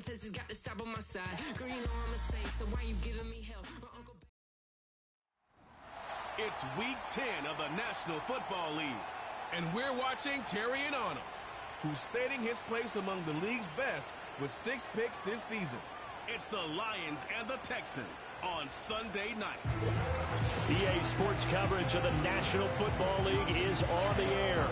Texas got the South on my side. Girl, you know I'm a saint, so why you giving me hell? My uncle... It's Week 10 of the National Football League. And we're watching Terry and Arnold, who's stating his place among the league's best with 6 picks this season. It's the Lions and the Texans on Sunday night. EA Sports coverage of the National Football League is on the air.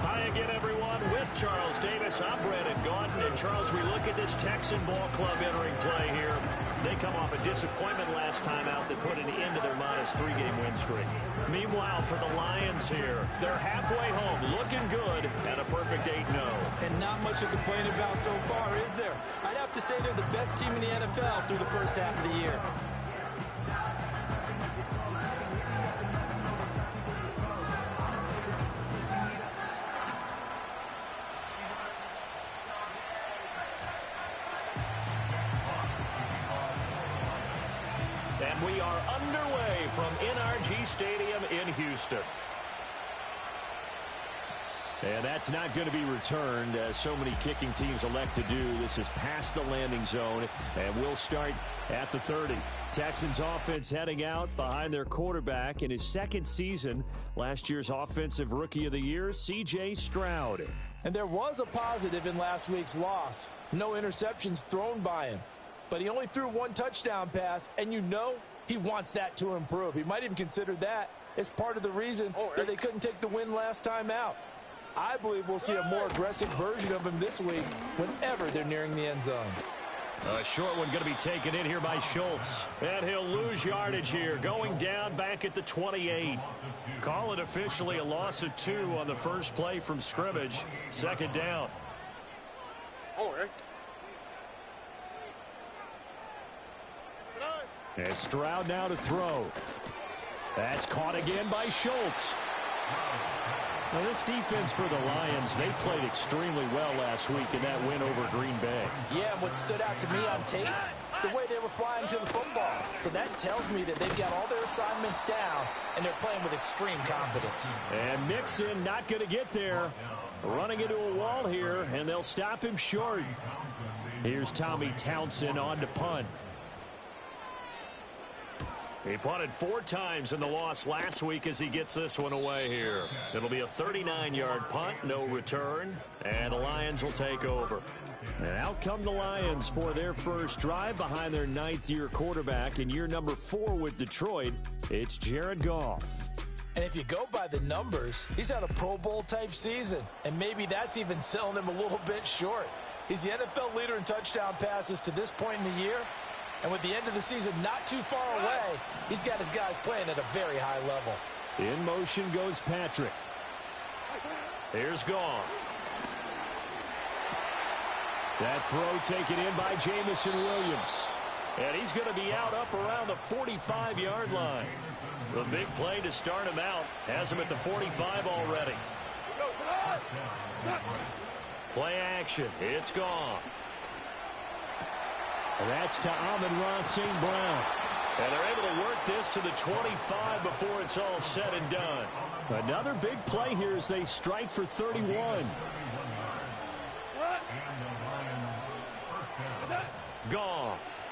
Hi again, everyone, with Charles Davis. I'm Brandon Gaudin. And, Charles, we look at this Texan ball club entering play here. They come off a disappointment last time out that put an end to their -3-game win streak. Meanwhile, for the Lions here, they're halfway home, looking good at a perfect 8-0. And not much to complain about so far, is there? I'd have to say they're the best team in the NFL through the first half of the year. And we are underway from NRG Stadium in Houston. And that's not going to be returned, as so many kicking teams elect to do. This is past the landing zone, and we'll start at the 30. Texans offense heading out behind their quarterback in his second season. Last year's Offensive Rookie of the Year, C.J. Stroud. And there was a positive in last week's loss. No interceptions thrown by him. But he only threw 1 touchdown pass, and you know he wants that to improve. He might even consider that as part of the reason that they couldn't take the win last time out. I believe we'll see a more aggressive version of him this week whenever they're nearing the end zone. A short one going to be taken in here by Schultz. And he'll lose yardage here, going down back at the 28. Call it officially a loss of 2 on the first play from scrimmage. Second down. And Stroud now to throw. That's caught again by Schultz. Now this defense for the Lions, they played extremely well last week in that win over Green Bay. Yeah, what stood out to me on tape, the way they were flying to the football. So that tells me that they've got all their assignments down, and they're playing with extreme confidence. And Mixon not going to get there. Running into a wall here, and they'll stop him short. Here's Tommy Townsend on to punt. He punted 4 times in the loss last week as he gets this one away here. It'll be a 39-yard punt, no return, and the Lions will take over. And out come the Lions for their first drive behind their 9th-year quarterback in year number 4 with Detroit. It's Jared Goff. And if you go by the numbers, he's had a Pro Bowl-type season, and maybe that's even selling him a little bit short. He's the NFL leader in touchdown passes to this point in the year. And with the end of the season not too far away, he's got his guys playing at a very high level. In motion goes Patrick. Here's Goff. That throw taken in by Jamison Williams. And he's going to be out up around the 45-yard line. The big play to start him out has him at the 45 already. Play action. It's Goff. That's to Amon-Ra St. Brown. And they're able to work this to the 25 before it's all said and done. Another big play here as they strike for 31. Goff.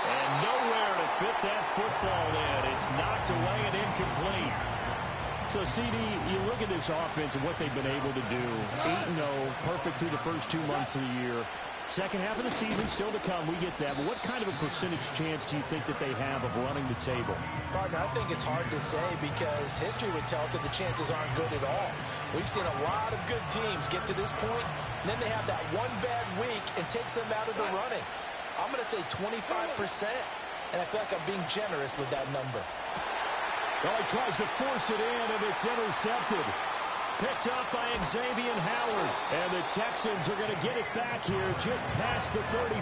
And nowhere to fit that football in. It's knocked away and incomplete. So, CD, you look at this offense and what they've been able to do. 8-0, perfect through the first 2 months of the year. Second half of the season still to come. We get that. But what kind of a percentage chance do you think that they have of running the table? Partner, I think it's hard to say because history would tell us that the chances aren't good at all. We've seen a lot of good teams get to this point, and then they have that one bad week and takes them out of the running. I'm going to say 25%, and I feel like I'm being generous with that number. Well, he tries to force it in, and it's intercepted. Picked up by Xavier Howard. And the Texans are going to get it back here just past the 35.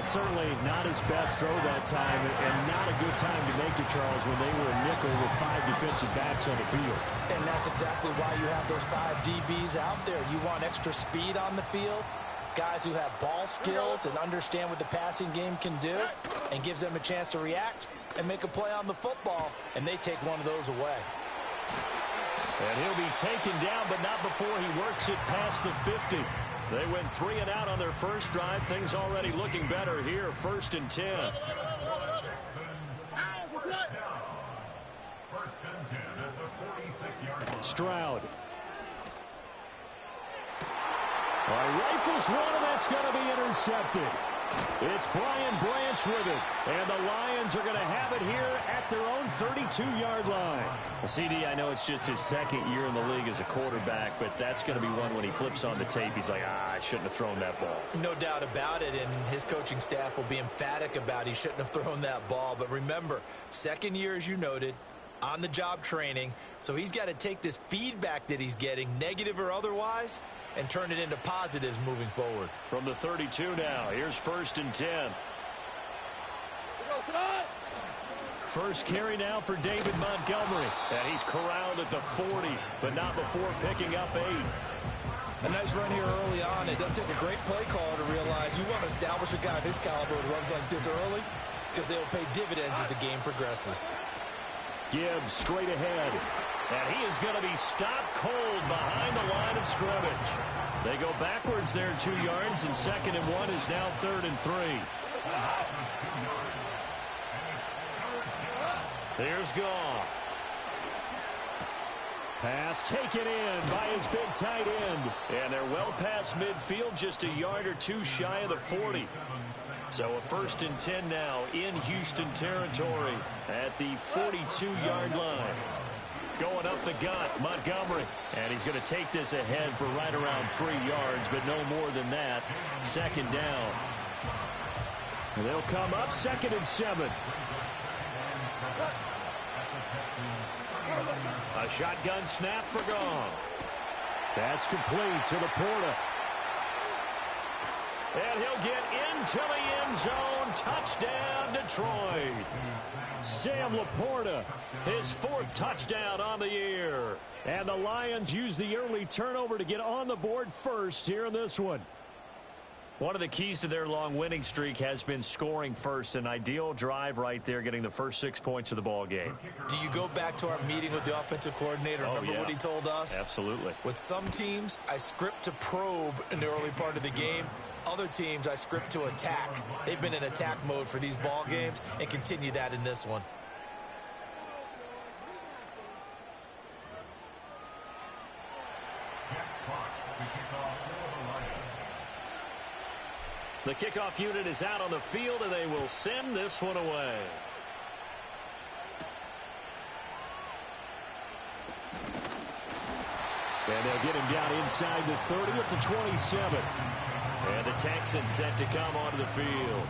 Certainly not his best throw that time, and not a good time to make it, Charles, when they were a nickel with 5 defensive backs on the field. And that's exactly why you have those 5 DBs out there. You want extra speed on the field, guys who have ball skills and understand what the passing game can do, and gives them a chance to react and make a play on the football, and they take one of those away. And he'll be taken down, but not before he works it past the 50. They went 3 and out on their first drive. Things already looking better here. 1st and 10. Stroud. Rifles one, and that's going to be intercepted. It's Brian Branch with it, and the Lions are going to have it here at their own 32-yard line. Well, CD, I know it's just his second year in the league as a quarterback, but that's going to be one when he flips on the tape. He's like, I shouldn't have thrown that ball. No doubt about it, and his coaching staff will be emphatic about he shouldn't have thrown that ball. But remember, second year, as you noted, on-the-job training, so he's got to take this feedback that he's getting, negative or otherwise, and turn it into positives moving forward. From the 32 now, here's 1st and 10. First carry now for David Montgomery. And he's corralled at the 40, but not before picking up 8. A nice run here early on. It doesn't take a great play caller to realize you want to establish a guy of his caliber with runs like this early because they will pay dividends as the game progresses. Gibbs straight ahead. And he is going to be stopped cold behind the line of scrimmage. They go backwards there 2 yards, and 2nd and 1 is now 3rd and 3. Here's Goff. Pass taken in by his big tight end. And they're well past midfield, just a yard or 2 shy of the 40. So a 1st and 10 now in Houston territory at the 42-yard line. Going up the gut, Montgomery. And he's going to take this ahead for right around 3 yards, but no more than that. 2nd down. And they'll come up 2nd and 7. A shotgun snap for Goff. That's complete to Laporta. And he'll get into the end zone. Touchdown, Detroit. Sam Laporta, his 4th touchdown on the year. And the Lions use the early turnover to get on the board first here in this one. One of the keys to their long winning streak has been scoring first. An ideal drive right there, getting the first 6 points of the ball game. Do you go back to our meeting with the offensive coordinator? Remember what he told us? Absolutely. With some teams, I script to probe in the early part of the game. Other teams, I script to attack. They've been in attack mode for these ball games and continue that in this one. The kickoff unit is out on the field, and they will send this one away. And they'll get him down inside the 30 up to 27. And the Texans set to come onto the field.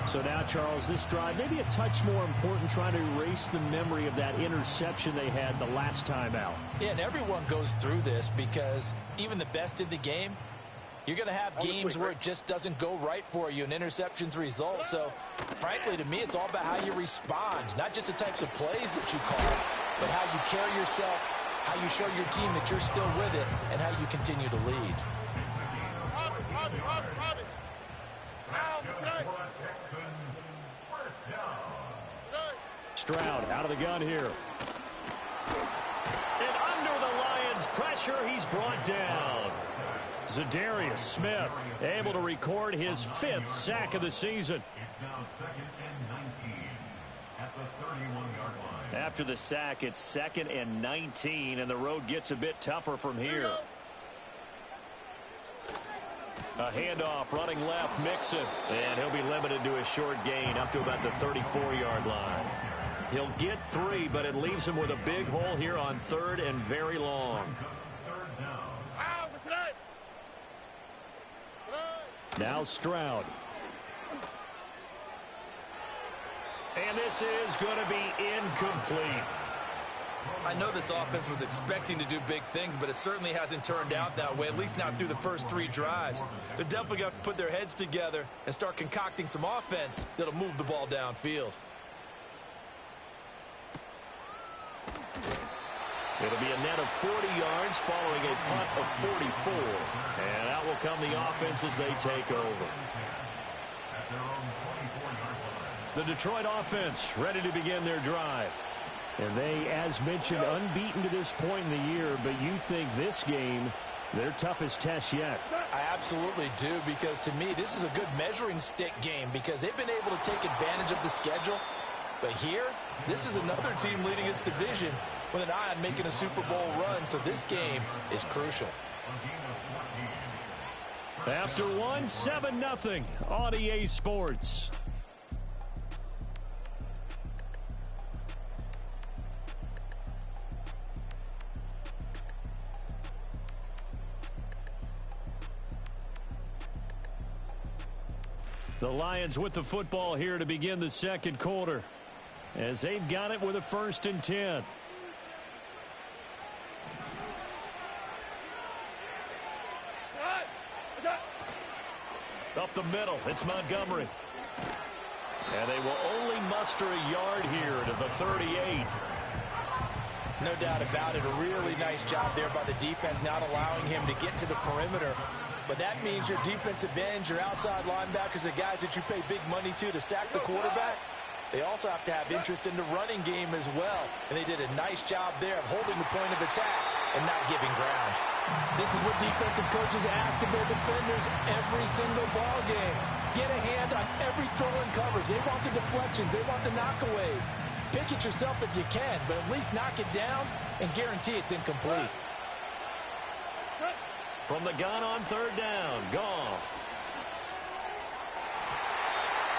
So now, Charles, this drive maybe a touch more important, trying to erase the memory of that interception they had the last time out. Yeah, and everyone goes through this because even the best in the game, you're going to have games where it just doesn't go right for you, and interceptions result. So, frankly, to me, it's all about how you respond, not just the types of plays that you call, but how you carry yourself, how you show your team that you're still with it, and how you continue to lead. Stroud out of the gun here. And under the Lions' pressure, he's brought down. Zadarius Smith able to record his 5th sack of the season. It's now 2nd and 19 at the 31-yard line. After the sack, it's 2nd and 19, and the road gets a bit tougher from here. A handoff running left, Mixon. And he'll be limited to a short gain up to about the 34-yard line. He'll get 3, but it leaves him with a big hole here on 3rd and very long. Now Stroud. And this is going to be incomplete. I know this offense was expecting to do big things, but it certainly hasn't turned out that way, at least not through the first 3 drives. They're definitely going to have to put their heads together and start concocting some offense that'll move the ball downfield. It'll be a net of 40 yards following a punt of 44. And out will come the offense as they take over. The Detroit offense ready to begin their drive. And they, as mentioned, unbeaten to this point in the year, but you think this game, their toughest test yet? I absolutely do, because to me, this is a good measuring stick game because they've been able to take advantage of the schedule. But here, this is another team leading its division with an eye on making a Super Bowl run, so this game is crucial. After one, 7-0 on EA Sports. The Lions with the football here to begin the second quarter, as they've got it with a 1st and 10. Up the middle, it's Montgomery. And they will only muster a yard here to the 38. No doubt about it, a really nice job there by the defense, not allowing him to get to the perimeter. But that means your defensive ends, your outside linebackers, the guys that you pay big money to sack the quarterback, they also have to have interest in the running game as well. And they did a nice job there of holding the point of attack and not giving ground. This is what defensive coaches ask of their defenders every single ball game. Get a hand on every throw in coverage. They want the deflections. They want the knockaways. Pick it yourself if you can, but at least knock it down and guarantee it's incomplete. From the gun on 3rd down, Goff.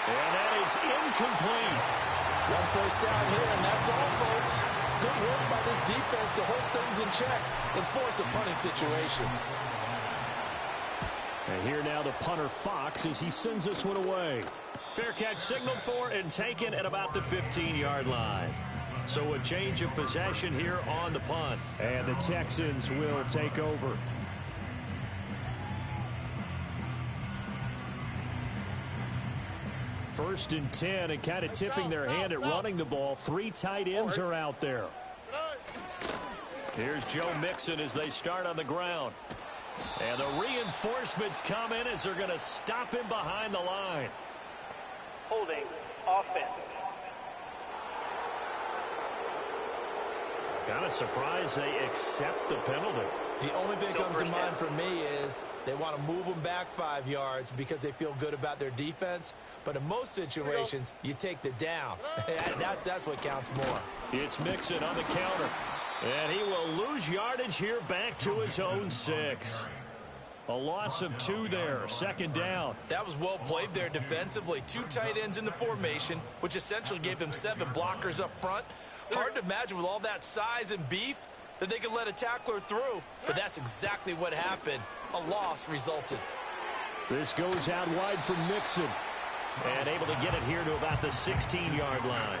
And that is incomplete. 1 first down here, and that's all, folks. Good work by this defense to hold things in check and force a punting situation. And here now the punter Fox as he sends this one away. Fair catch signaled for and taken at about the 15-yard line. So a change of possession here on the punt. And the Texans will take over. First and 10, and kind of tipping their hand at running the ball. 3 tight ends are out there. Here's Joe Mixon as they start on the ground. And the reinforcements come in as they're going to stop him behind the line. Holding offense. Kind of surprised they accept the penalty. The only thing that comes to mind for me is they want to move them back 5 yards because they feel good about their defense. But in most situations, you take the down. That's what counts more. It's Mixon on the counter. And he will lose yardage here back to his own 6. A loss of 2 there, 2nd down. That was well played there defensively. 2 tight ends in the formation, which essentially gave them 7 blockers up front. Hard to imagine with all that size and beef that they could let a tackler through, but that's exactly what happened. A loss resulted. This goes out wide from Mixon. And able to get it here to about the 16-yard line.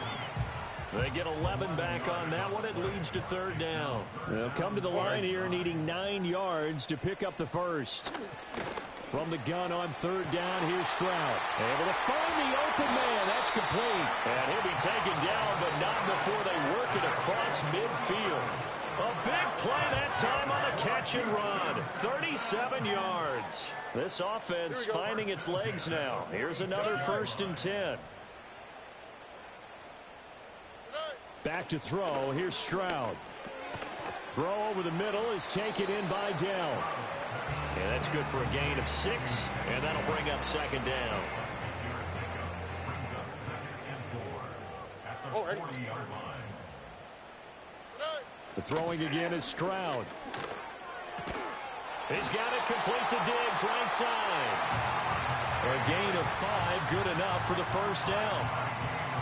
They get 11 back on that one. It leads to 3rd down. They'll come to the line here needing 9 yards to pick up the first. From the gun on 3rd down, here's Stroud. Able to find the open man. That's complete. And he'll be taken down, but not before they work it across midfield. A big play that time on the catch and run. 37 yards. This offense finding its legs now. Here's another 1st and 10. Back to throw. Here's Stroud. Throw over the middle is taken in by Dell. And that's good for a gain of 6, and that'll bring up 2nd down. The throwing again is Stroud. He's got it complete to Diggs, right side. A gain of 5, good enough for the 1st down.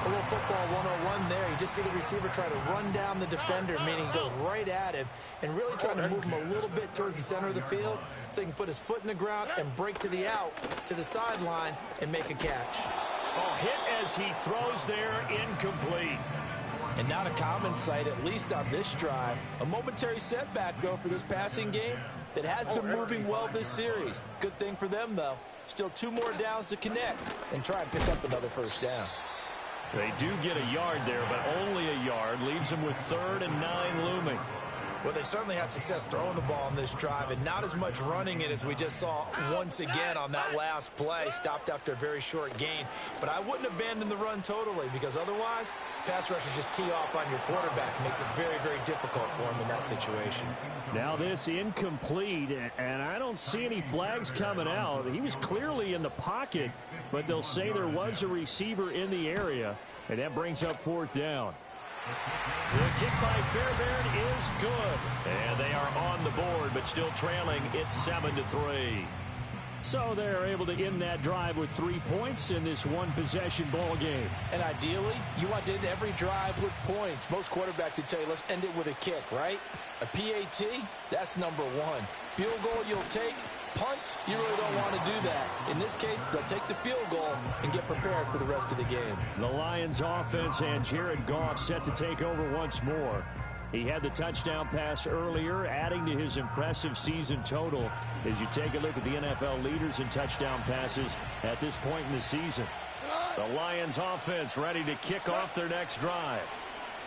A little football 101 there. You just see the receiver try to run down the defender, meaning he goes right at him and really trying to move him a little bit towards the center of the field so he can put his foot in the ground and break to the out, to the sideline, and make a catch. A hit as he throws there, incomplete. And not a common sight, at least on this drive. A momentary setback, though, for this passing game that has been moving well this series. Good thing for them, though. Still 2 more downs to connect and try and pick up another 1st down. They do get a yard there, but only a yard. Leaves them with 3rd and 9 looming. Well, they certainly had success throwing the ball on this drive and not as much running it as we just saw once again on that last play. Stopped after a very short gain. But I wouldn't abandon the run totally because otherwise, pass rushers just tee off on your quarterback. Makes it very, very difficult for him in that situation. Now this incomplete, and I don't see any flags coming out. He was clearly in the pocket, but they'll say there was a receiver in the area, and that brings up 4th down. The kick by Fairbairn is good. And they are on the board, but still trailing. It's 7-3. So they're able to end that drive with 3 points in this one-possession ball game. And ideally, you want to end every drive with points. Most quarterbacks would tell you, let's end it with a kick, right? A PAT, that's number 1. Field goal you'll take. Punts, you really don't want to do that. In this case, they'll take the field goal and get prepared for the rest of the game. The Lions offense and Jared Goff set to take over once more. He had the touchdown pass earlier, adding to his impressive season total as you take a look at the NFL leaders in touchdown passes at this point in the season. The Lions offense ready to kick off their next drive.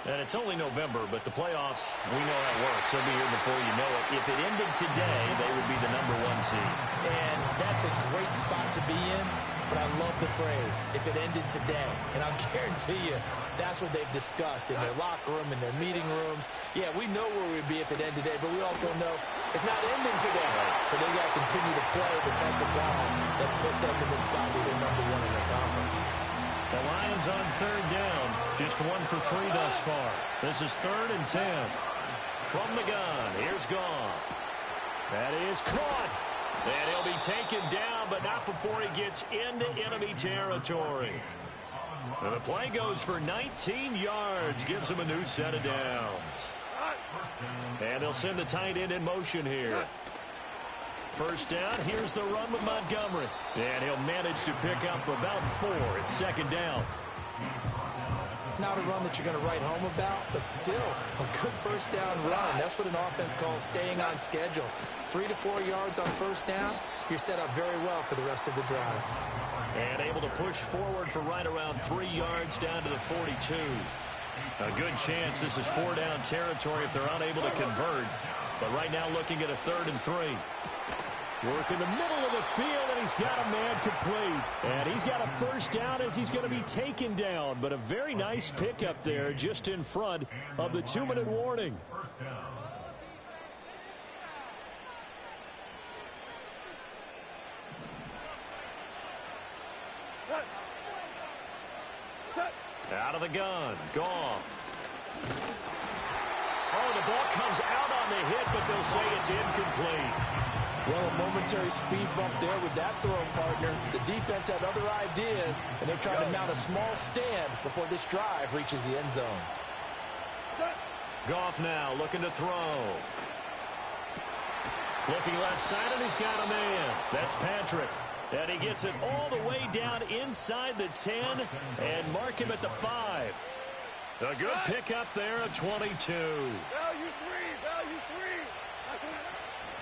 And it's only November, but the playoffs, we know how it works. They'll be here before you know it. If it ended today, they would be the #1 seed. And that's a great spot to be in, but I love the phrase, if it ended today. And I'll guarantee you, that's what they've discussed in their locker room, in their meeting rooms. Yeah, we know where we'd be if it ended today, but we also know it's not ending today. So they've got to continue to play the type of ball that put them in the spot where they're #1 in their conference. The Lions on 3rd down, just 1 for 3 thus far. This is 3rd and 10. From the gun, here's Goff. That is caught. And he'll be taken down, but not before he gets into enemy territory. And the play goes for 19 yards, gives him a new set of downs. And they'll send the tight end in motion here. 1st down, here's the run with Montgomery. And he'll manage to pick up about 4. It's 2nd down. Not a run that you're going to write home about, but still a good 1st down run. That's what an offense calls staying on schedule. 3 to 4 yards on 1st down, you're set up very well for the rest of the drive. And able to push forward for right around 3 yards down to the 42. A good chance this is 4-down territory if they're unable to convert. But right now looking at a 3rd and 3. Work in the middle of the field, and he's got a man complete. And he's got a 1st down as he's going to be taken down. But a very nice pickup there just in front of the 2-minute warning. Out of the gun, Goff. Oh, the ball comes out on the hit, but they'll say it's incomplete. Well, a momentary speed bump there with that throw partner. The defense had other ideas, and they're trying to mount a small stand before this drive reaches the end zone. Goff now looking to throw. Looking left side, and he's got a man. That's Patrick. And he gets it all the way down inside the 10 and mark him at the 5. A good pickup there at 22. Value 3.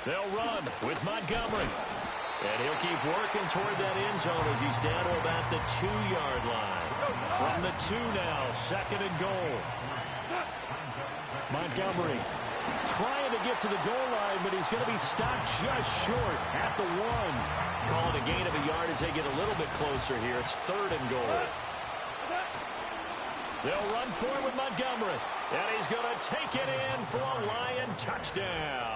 They'll run with Montgomery. And he'll keep working toward that end zone as he's down to about the 2-yard line. From the 2 now, 2nd and goal. Montgomery trying to get to the goal line, but he's going to be stopped just short at the 1. Called a gain of a yard as they get a little bit closer here. It's 3rd and goal. They'll run for it with Montgomery. And he's going to take it in for a Lion touchdown.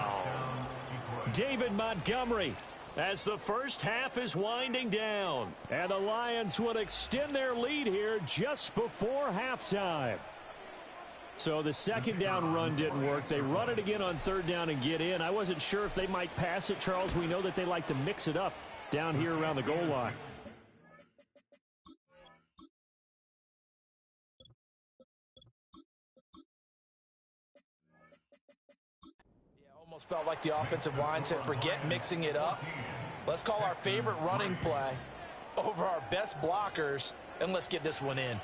David Montgomery as the first half is winding down. And the Lions would extend their lead here just before halftime. So the 2nd down run didn't work. They run it again on 3rd down and get in. I wasn't sure if they might pass it, Charles. We know that they like to mix it up down here around the goal line. Almost felt like the offensive line said, forget mixing it up. Let's call our favorite running play over our best blockers, and let's get this one in.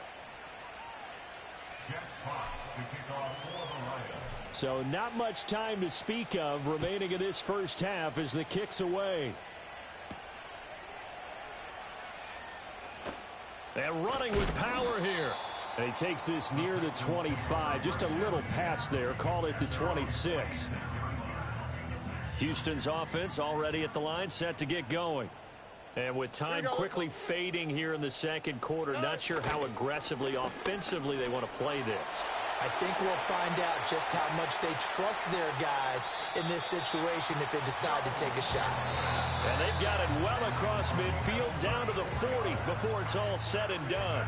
So not much time to speak of remaining in this first half as the kick's away. And running with power here. And he takes this near the 25, just a little pass there, call it the 26. Houston's offense already at the line, set to get going. And with time quickly fading here in the second quarter, not sure how aggressively, offensively they want to play this. I think we'll find out just how much they trust their guys in this situation if they decide to take a shot. And they've got it well across midfield, down to the 40 before it's all said and done.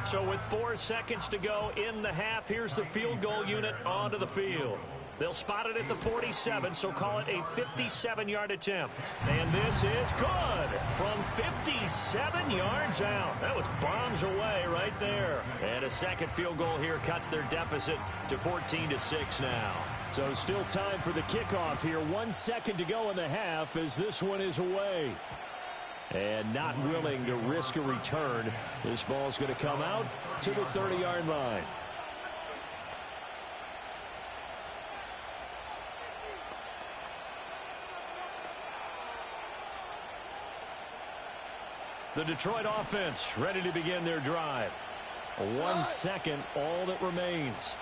So with 4 seconds to go in the half, here's the field goal unit onto the field. They'll spot it at the 47, so call it a 57-yard attempt. And this is good from 57 yards out. That was bombs away right there. And a second field goal here cuts their deficit to 14-6 now. So still time for the kickoff here. 1 second to go in the half as this one is away. And not willing to risk a return. This ball's going to come out to the 30-yard line. The Detroit offense ready to begin their drive. 1 second, all that remains.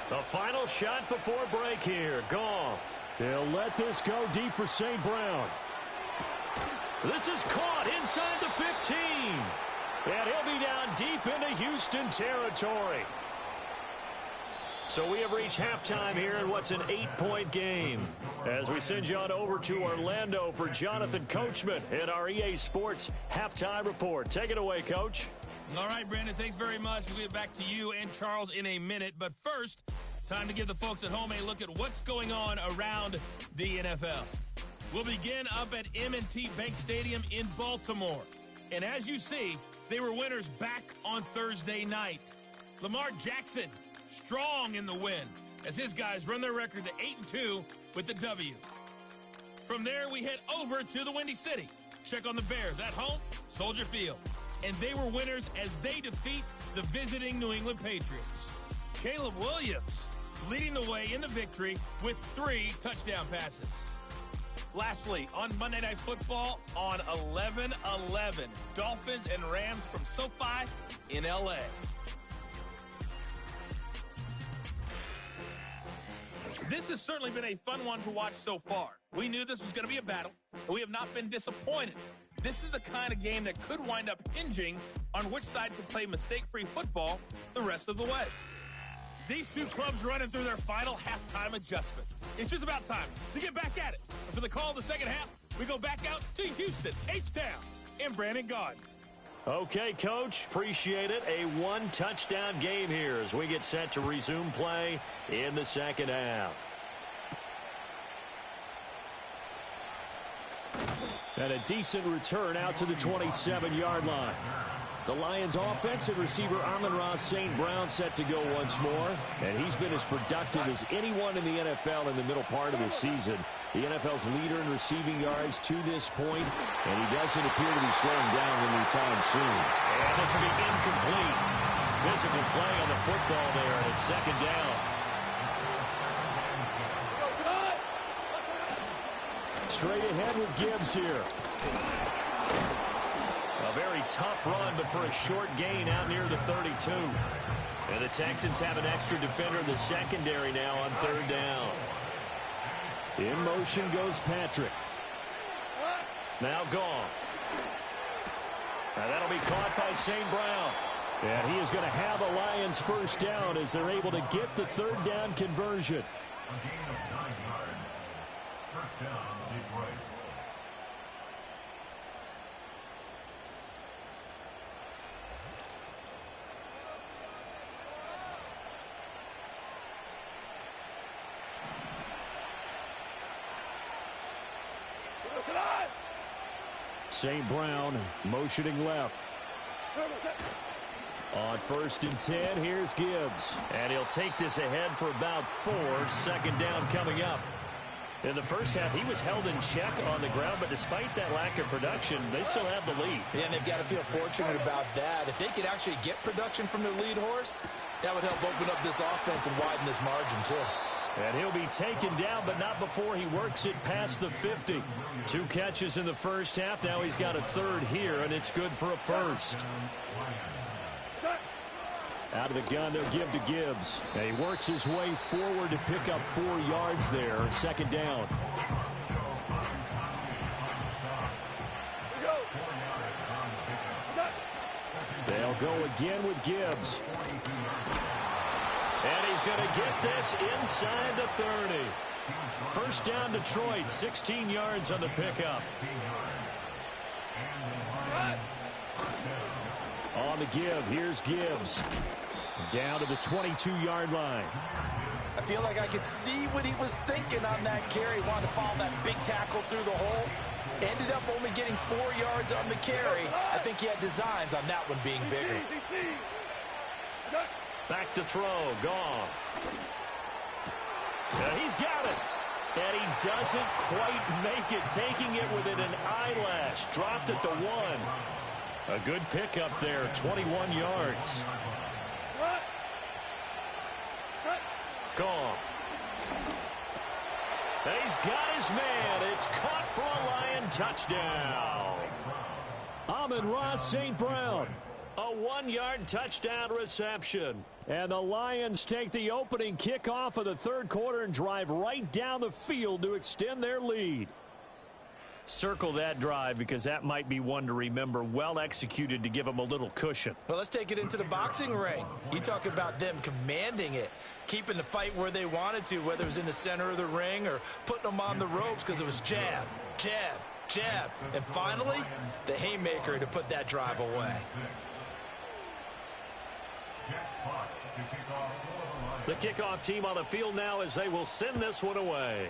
The final shot before break here. Goff. They'll let this go deep for St. Brown. This is caught inside the 15. And he'll be down deep into Houston territory. So we have reached halftime here in what's an 8-point game. As we send you on over to Orlando for Jonathan Coachman in our EA Sports Halftime Report. Take it away, Coach. All right, Brandon, thanks very much. We'll get back to you and Charles in a minute. But first, time to give the folks at home a look at what's going on around the NFL. We'll begin up at M&T Bank Stadium in Baltimore. And as you see, they were winners back on Thursday night. Lamar Jackson strong in the win as his guys run their record to 8-2 with the W. From there, we head over to the Windy City. Check on the Bears at home, Soldier Field. And they were winners as they defeat the visiting New England Patriots. Caleb Williams leading the way in the victory with 3 touchdown passes. Lastly, on Monday Night Football on 11-11, Dolphins and Rams from SoFi in L.A. This has certainly been a fun one to watch so far. We knew this was going to be a battle, but we have not been disappointed. This is the kind of game that could wind up hinging on which side can play mistake-free football the rest of the way. These two clubs running through their final halftime adjustments. It's just about time to get back at it. And for the call of the second half, we go back out to Houston, H-Town, and Brandon Gaudin. Okay, Coach, appreciate it. A 1-touchdown game here as we get set to resume play in the second half. And a decent return out to the 27-yard line. The Lions offense and receiver Amon-Ra St. Brown set to go once more. And he's been as productive as anyone in the NFL in the middle part of the season. The NFL's leader in receiving yards to this point, and he doesn't appear to be slowing down anytime soon. And this will be incomplete. Physical play on the football there, and it's second down. Straight ahead with Gibbs here. A very tough run, but for a short gain out near the 32. And the Texans have an extra defender in the secondary now on third down. In motion goes Patrick. Now Goff. And that'll be caught by St. Brown. And he is going to have a Lions first down as they're able to get the third down conversion. A gain of 9 yards. First down, Detroit. St. Brown motioning left. On 1st and 10, here's Gibbs. And he'll take this ahead for about 4. Second down coming up. In the first half, he was held in check on the ground, but despite that lack of production, they still have the lead. Yeah, and they've got to feel fortunate about that. If they could actually get production from their lead horse, that would help open up this offense and widen this margin, too. And he'll be taken down, but not before he works it past the 50. 2 catches in the first half. Now he's got a third here, and it's good for a first. Out of the gun, they'll give to Gibbs. And he works his way forward to pick up 4 yards there. Second down. They'll go again with Gibbs. And he's going to get this inside the 30. First down, Detroit, 16 yards on the pickup. On the give, here's Gibbs. Down to the 22-yard line. I feel like I could see what he was thinking on that carry. Wanted to follow that big tackle through the hole. Ended up only getting 4 yards on the carry. I think he had designs on that one being bigger. Back to throw, Goff. And he's got it. And he doesn't quite make it, taking it within an eyelash. Dropped at the 1. A good pickup there, 21 yards. Goff. And he's got his man. It's caught for a Lion touchdown. Amon-Ra St. Brown. A 1-yard touchdown reception. And the Lions take the opening kickoff of the third quarter and drive right down the field to extend their lead. Circle that drive because that might be one to remember. Well executed to give them a little cushion. Well, let's take it into the boxing ring. You talk about them commanding it, keeping the fight where they wanted to, whether it was in the center of the ring or putting them on the ropes because it was jab, jab, jab. And finally, the haymaker to put that drive away. The kickoff team on the field now as they will send this one away.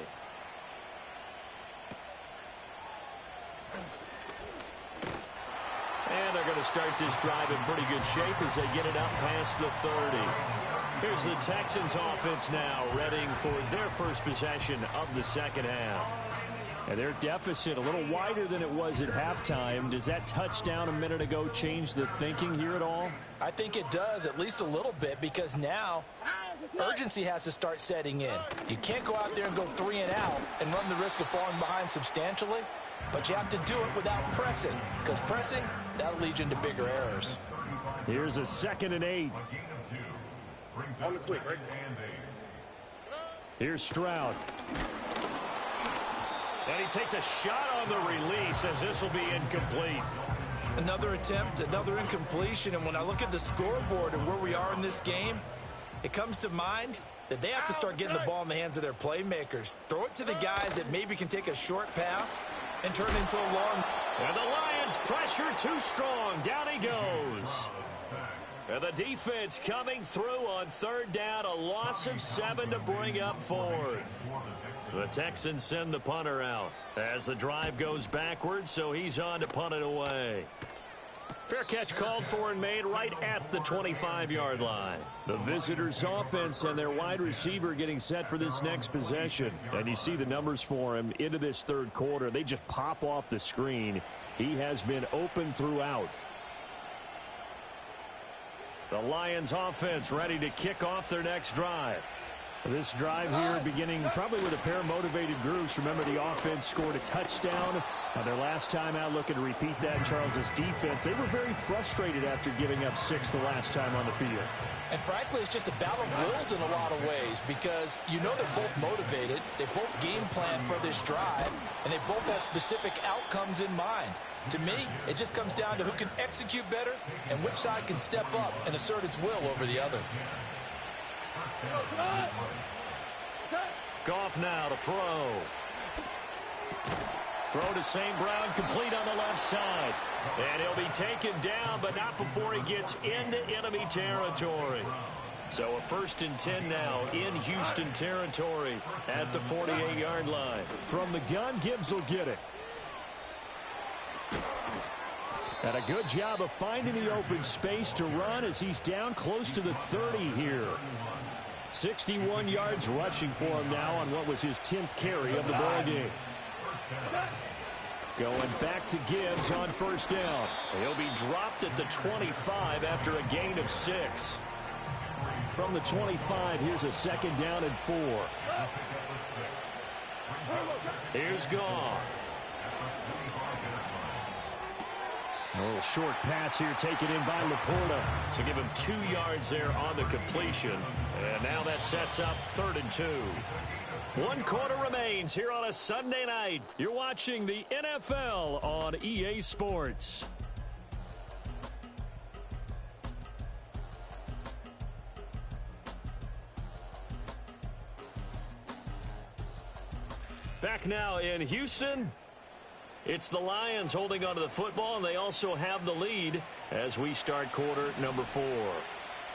And they're going to start this drive in pretty good shape as they get it up past the 30. Here's the Texans offense now, readying for their first possession of the second half. And their deficit a little wider than it was at halftime. Does that touchdown a minute ago change the thinking here at all? I think it does, at least a little bit, because now urgency has to start setting in. You can't go out there and go 3 and out and run the risk of falling behind substantially, but you have to do it without pressing, because pressing, that'll lead you into bigger errors. Here's a 2nd and 8. On the quick, right? Here's Stroud. And he takes a shot on the release as this will be incomplete. Another attempt, another incompletion, and when I look at the scoreboard and where we are in this game, it comes to mind that they have to start getting the ball in the hands of their playmakers. Throw it to the guys that maybe can take a short pass and turn it into a long. And the Lions pressure too strong. Down he goes. And the defense coming through on third down. A loss of 7 to bring up 4th. The Texans send the punter out as the drive goes backwards, so he's on to punt it away. Fair catch called for and made right at the 25-yard line. The visitors' offense and their wide receiver getting set for this next possession. And you see the numbers for him into this third quarter. They just pop off the screen. He has been open throughout. The Lions' offense ready to kick off their next drive. This drive here beginning probably with a pair of motivated groups. Remember, the offense scored a touchdown on their last time out. Looking to repeat that in Charles's defense. They were very frustrated after giving up 6 the last time on the field. And frankly, it's just a battle of wills in a lot of ways because you know they're both motivated. They both game plan for this drive, and they both have specific outcomes in mind. To me, it just comes down to who can execute better and which side can step up and assert its will over the other. Goff now to throw. Throw to St. Brown, complete on the left side. And he'll be taken down, but not before he gets into enemy territory. So a 1st and 10 now in Houston territory at the 48-yard line. From the gun, Gibbs will get it. And a good job of finding the open space to run as he's down close to the 30 here. 61 yards rushing for him now on what was his 10th carry of the ball game. Going back to Gibbs on 1st down. He'll be dropped at the 25 after a gain of 6. From the 25, here's a 2nd down and 4. Here's Goff. A little short pass here taken in by Laporta. So give him 2 yards there on the completion. And now that sets up 3rd and 2. 1 quarter remains here on a Sunday night. You're watching the NFL on EA Sports. Back now in Houston. It's the Lions holding onto the football, and they also have the lead as we start quarter number 4.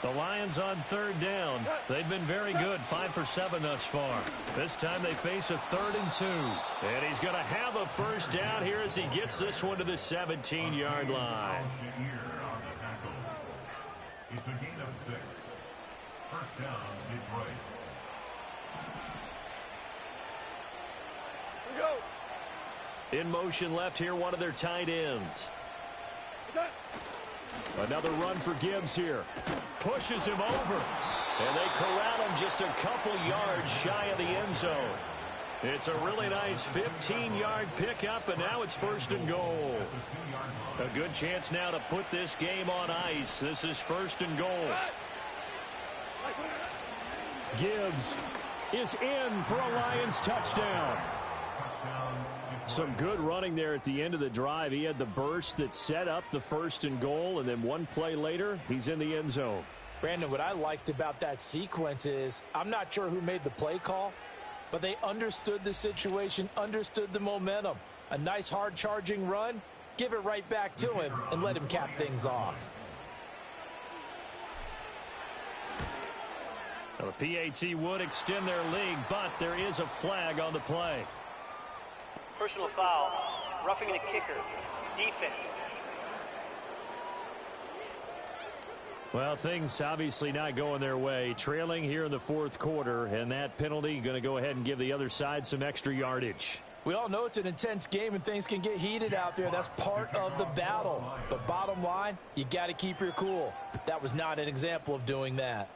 The Lions on 3rd down. They've been very good, 5 for 7 thus far. This time they face a 3rd and 2. And he's going to have a 1st down here as he gets this one to the 17-yard line. It's a gain of 6. 1st down is right. In motion left here, one of their tight ends. Another run for Gibbs here. Pushes him over. And they corral him just a couple yards shy of the end zone. It's a really nice 15-yard pickup, and now it's 1st and goal. A good chance now to put this game on ice. This is 1st and goal. Gibbs is in for a Lions touchdown. Some good running there at the end of the drive. He had the burst that set up the 1st and goal, and then one play later, he's in the end zone. Brandon, what I liked about that sequence is I'm not sure who made the play call, but they understood the situation, understood the momentum. A nice hard-charging run, give it right back to him, and let him cap things off. Now, the PAT would extend their lead, but there is a flag on the play. Personal foul, roughing the kicker, defense. Well, things obviously not going their way. Trailing here in the 4th quarter, and that penalty going to go ahead and give the other side some extra yardage. We all know it's an intense game and things can get heated out there. That's part of the battle. But bottom line, you got to keep your cool. That was not an example of doing that.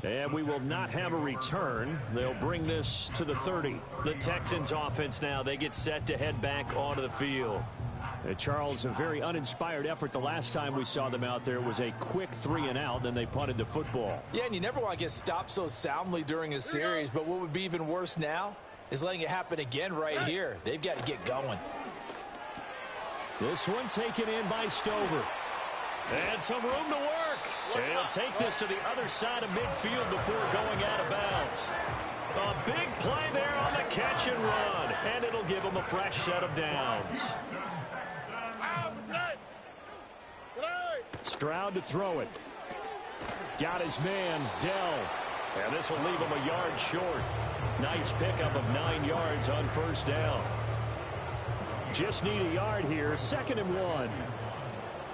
And we will not have a return. They'll bring this to the 30. The Texans offense now, they get set to head back onto the field. Charles, a very uninspired effort. The last time we saw them out there was a quick 3-and-out, and they punted the football. Yeah, and you never want to get stopped so soundly during a series, but what would be even worse now is letting it happen again right here. They've got to get going. This one taken in by Stover. And some room to work. And he'll take this to the other side of midfield before going out of bounds. A big play there on the catch and run. And it'll give him a fresh set of downs. Stroud to throw it. Got his man, Dell. And this will leave him a yard short. Nice pickup of 9 yards on 1st down. Just need a yard here. 2nd and 1.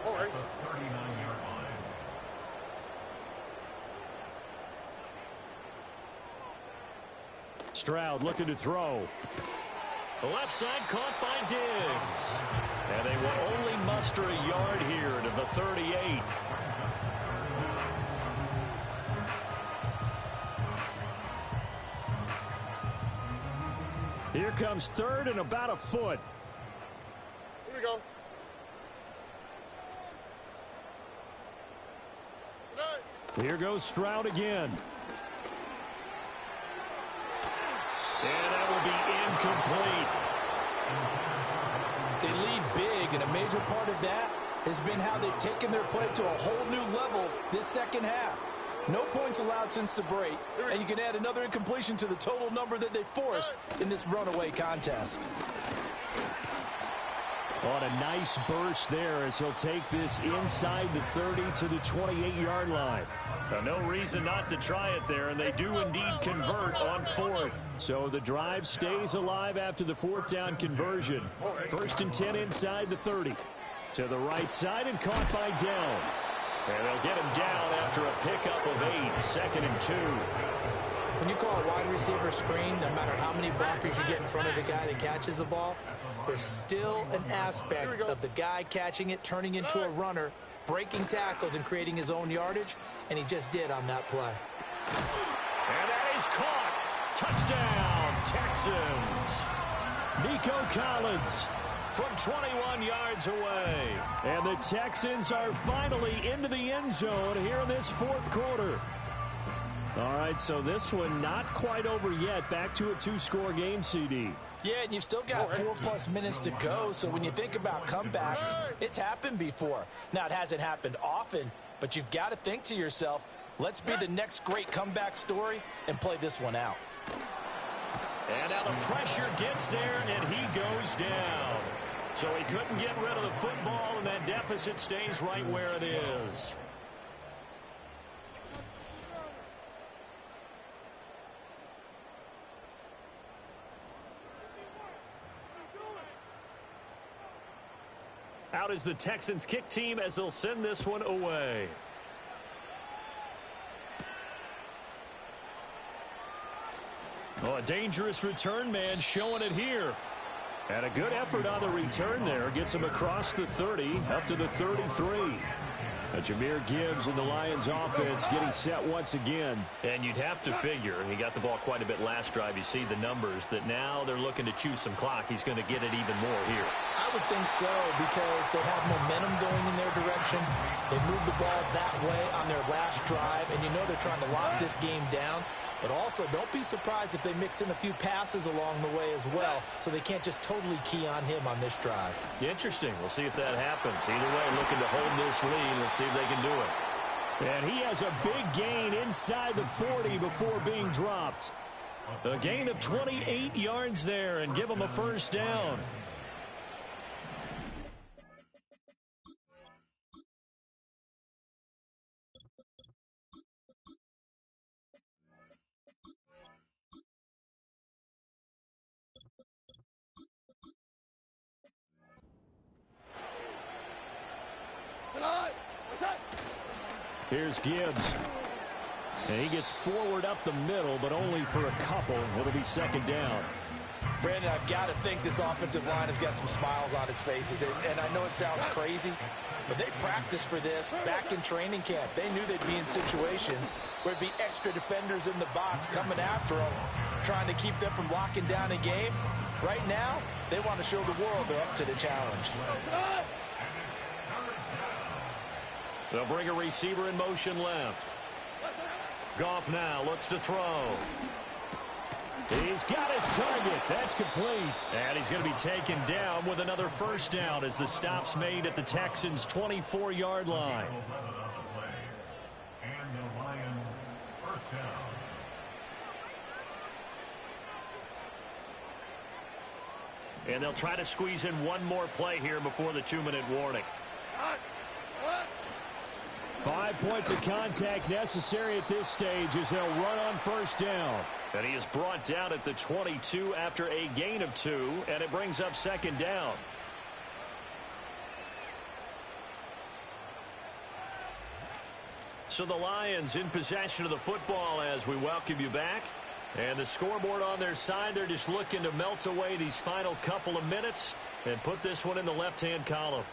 All right. 39-yard line. Stroud looking to throw. The left side caught by Diggs. And they will only muster a yard here to the 38. Here comes 3rd and about a foot. Here we go. Here goes Stroud again. And that will be incomplete. They lead big, and a major part of that has been how they've taken their play to a whole new level this 2nd half. No points allowed since the break, and you can add another incompletion to the total number that they forced in this runaway contest. On a nice burst there as he'll take this inside the 30 to the 28-yard line. No reason not to try it there, and they do indeed convert on 4th. So the drive stays alive after the 4th down conversion. 1st and 10 inside the 30. To the right side and caught by Dell. And they'll get him down after a pickup of 8, 2nd and 2. When you call a wide receiver screen, no matter how many blockers you get in front of the guy that catches the ball, there's still an aspect of the guy catching it turning into a runner breaking tackles and creating his own yardage, and he just did on that play. And that is caught. Touchdown, Texans. Nico Collins from 21 yards away. And the Texans are finally into the end zone here in this fourth quarter. All right, so this one not quite over yet. Back to a two-score game, CD. Yeah, and you've still got 4+ minutes to go, so when you think about comebacks, it's happened before. Now, it hasn't happened often, but you've got to think to yourself, let's be the next great comeback story and play this one out. And now the pressure gets there, and he goes down. So he couldn't get rid of the football, and that deficit stays right where it is. Out is the Texans kick team as they'll send this one away. Oh, a dangerous return man showing it here. And a good effort on the return there. Gets him across the 30, up to the 33. Jameer Gibbs and the Lions offense getting set once again. And you'd have to figure, he got the ball quite a bit last drive. You see the numbers, that now they're looking to chew some clock. He's going to get it even more here. I would think so, because they have momentum going in their direction. They moved the ball that way on their last drive, and you know they're trying to lock this game down. But also, don't be surprised if they mix in a few passes along the way as well, so they can't just totally key on him on this drive. Interesting. We'll see if that happens. Either way, looking to hold this lead. Let's see if they can do it. And he has a big gain inside the 40 before being dropped. A gain of 28 yards there, and give him a first down. Here's Gibbs. And he gets forward up the middle, but only for a couple. It'll be second down. Brandon, I've got to think this offensive line has got some smiles on its faces. And I know it sounds crazy, but they practiced for this back in training camp. They knew they'd be in situations where there'd be extra defenders in the box coming after them, trying to keep them from locking down a game. Right now, they want to show the world they're up to the challenge. They'll bring a receiver in motion left. Goff now looks to throw. He's got his target. That's complete. And he's going to be taken down with another first down as the stop's made at the Texans' 24-yard line. And the Lions first down. And they'll try to squeeze in one more play here before the 2-minute warning. 5 points of contact necessary at this stage as they'll run on first down. And he is brought down at the 22 after a gain of 2, and it brings up second down. So the Lions in possession of the football as we welcome you back. And the scoreboard on their side, they're just looking to melt away these final couple of minutes and put this one in the left-hand column.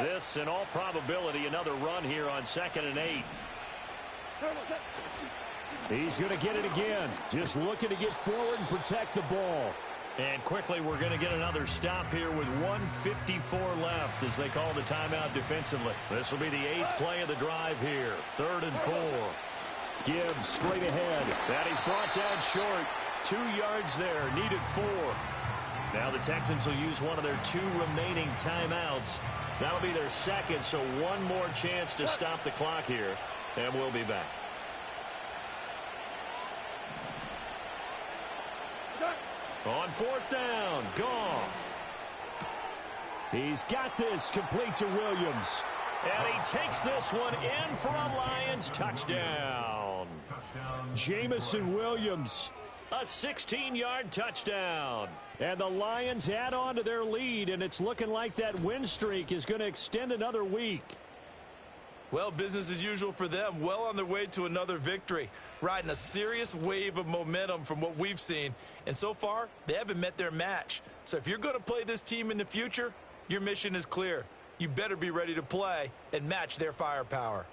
This, in all probability, another run here on 2nd and 8. He's going to get it again. Just looking to get forward and protect the ball. And quickly, we're going to get another stop here with 1:54 left as they call the timeout defensively. This will be the 8th play of the drive here. 3rd and 4. Gibbs straight ahead. That he's brought down short. 2 yards there. Needed 4. Now the Texans will use one of their 2 remaining timeouts. That'll be their second, so one more chance to stop the clock here, and we'll be back. On 4th down, Goff. He's got this, complete to Williams. And he takes this one in for a Lions touchdown. Jamison Williams. A 16-yard touchdown. And the Lions add on to their lead, and it's looking like that win streak is going to extend another week. Well, business as usual for them. Well on their way to another victory. Riding a serious wave of momentum from what we've seen. And so far, they haven't met their match. So if you're going to play this team in the future, your mission is clear. You better be ready to play and match their firepower.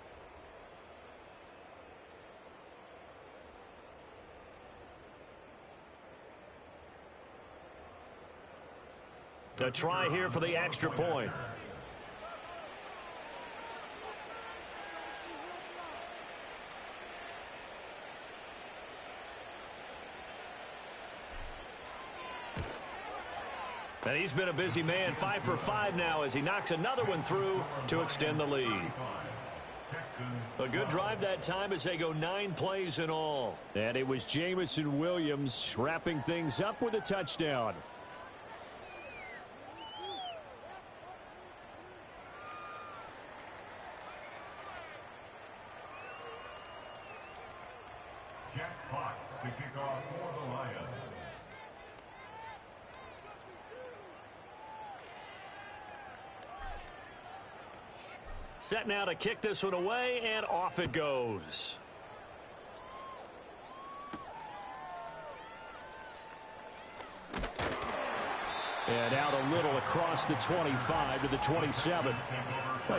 A try here for the extra point. And he's been a busy man, 5 for 5 now as he knocks another one through to extend the lead. A good drive that time as they go 9 plays in all. And it was Jamison Williams wrapping things up with a touchdown. To kick off for the Lions. Set now to kick this one away, and off it goes. And out a little across the 25 to the 27.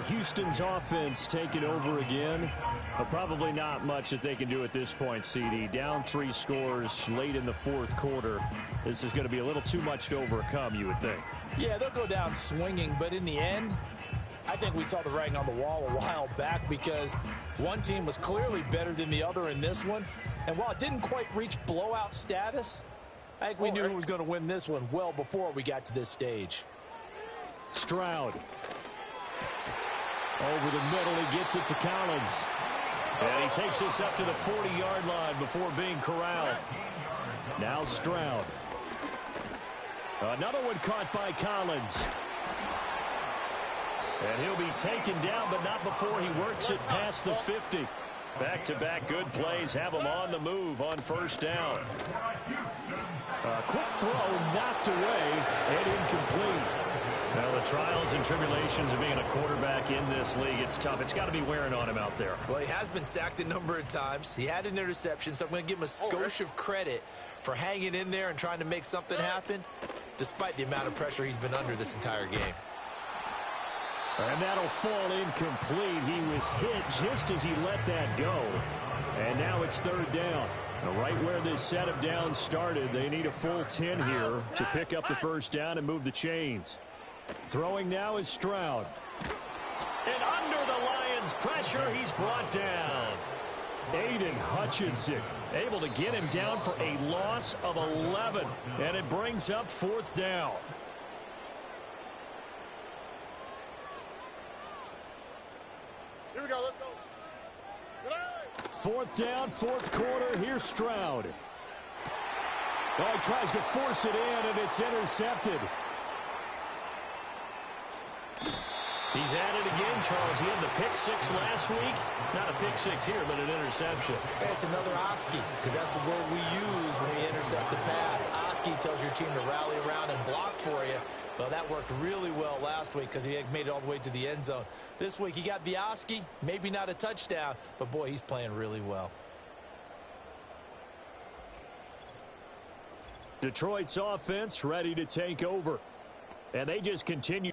Houston's offense taking over again. But probably not much that they can do at this point, CD. Down 3 scores late in the fourth quarter. This is going to be a little too much to overcome, you would think. Yeah, they'll go down swinging, but in the end, I think we saw the writing on the wall a while back because one team was clearly better than the other in this one. And while it didn't quite reach blowout status, I think we knew who was going to win this one well before we got to this stage. Stroud. Over the middle, he gets it to Collins. And he takes this up to the 40-yard line before being corralled. Now Stroud. Another one caught by Collins. And he'll be taken down, but not before he works it past the 50. Back-to-back good plays have him on the move on first down. A quick throw knocked away and incomplete. Now, the trials and tribulations of being a quarterback in this league, it's tough. It's got to be wearing on him out there. Well, he has been sacked a number of times. He had an interception, so I'm going to give him a skosh of credit for hanging in there and trying to make something happen, despite the amount of pressure he's been under this entire game. And that'll fall incomplete. He was hit just as he let that go. And now it's third down. Right where this set of downs started, they need a full 10 here to pick up the first down and move the chains. Throwing now is Stroud. And under the Lions' pressure, he's brought down. Aiden Hutchinson able to get him down for a loss of 11. And it brings up fourth down. Here we go, let's go. Fourth down, fourth quarter. Here's Stroud. Oh, he tries to force it in, and it's intercepted. He's at it again, Charles. He had the pick six last week. Not a pick six here, but an interception. It's another Oski, because that's the word we use when we intercept a pass. Oski tells your team to rally around and block for you. Well, that worked really well last week because he had made it all the way to the end zone. This week, he got the Oski, maybe not a touchdown, but boy, he's playing really well. Detroit's offense ready to take over. And they just continue.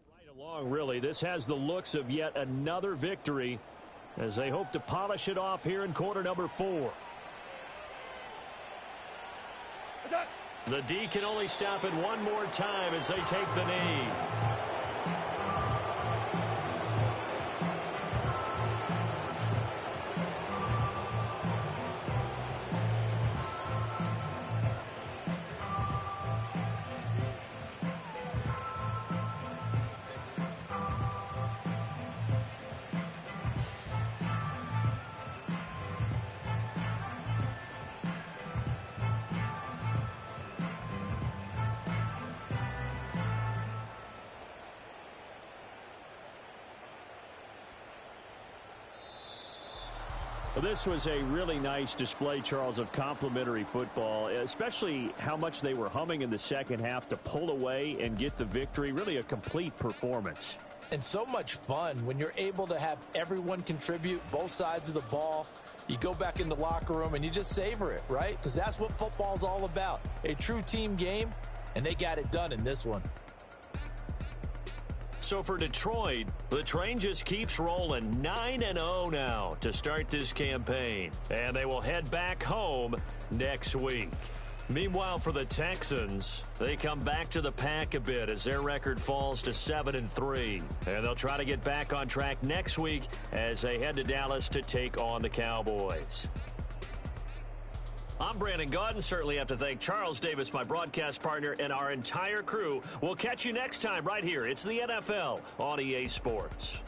Right along, really. This has the looks of yet another victory as they hope to polish it off here in quarter number 4. The D can only stop it one more time as they take the knee. Well, this was a really nice display, Charles, of complimentary football, especially how much they were humming in the second half to pull away and get the victory. Really a complete performance. And so much fun when you're able to have everyone contribute both sides of the ball. You go back in the locker room and you just savor it, right? Because that's what football's all about. A true team game, and they got it done in this one. So for Detroit, the train just keeps rolling 9-0 now to start this campaign. And they will head back home next week. Meanwhile, for the Texans, they come back to the pack a bit as their record falls to 7-3. And they'll try to get back on track next week as they head to Dallas to take on the Cowboys. I'm Brandon Gaudin. Certainly have to thank Charles Davis, my broadcast partner, and our entire crew. We'll catch you next time right here. It's the NFL on EA Sports.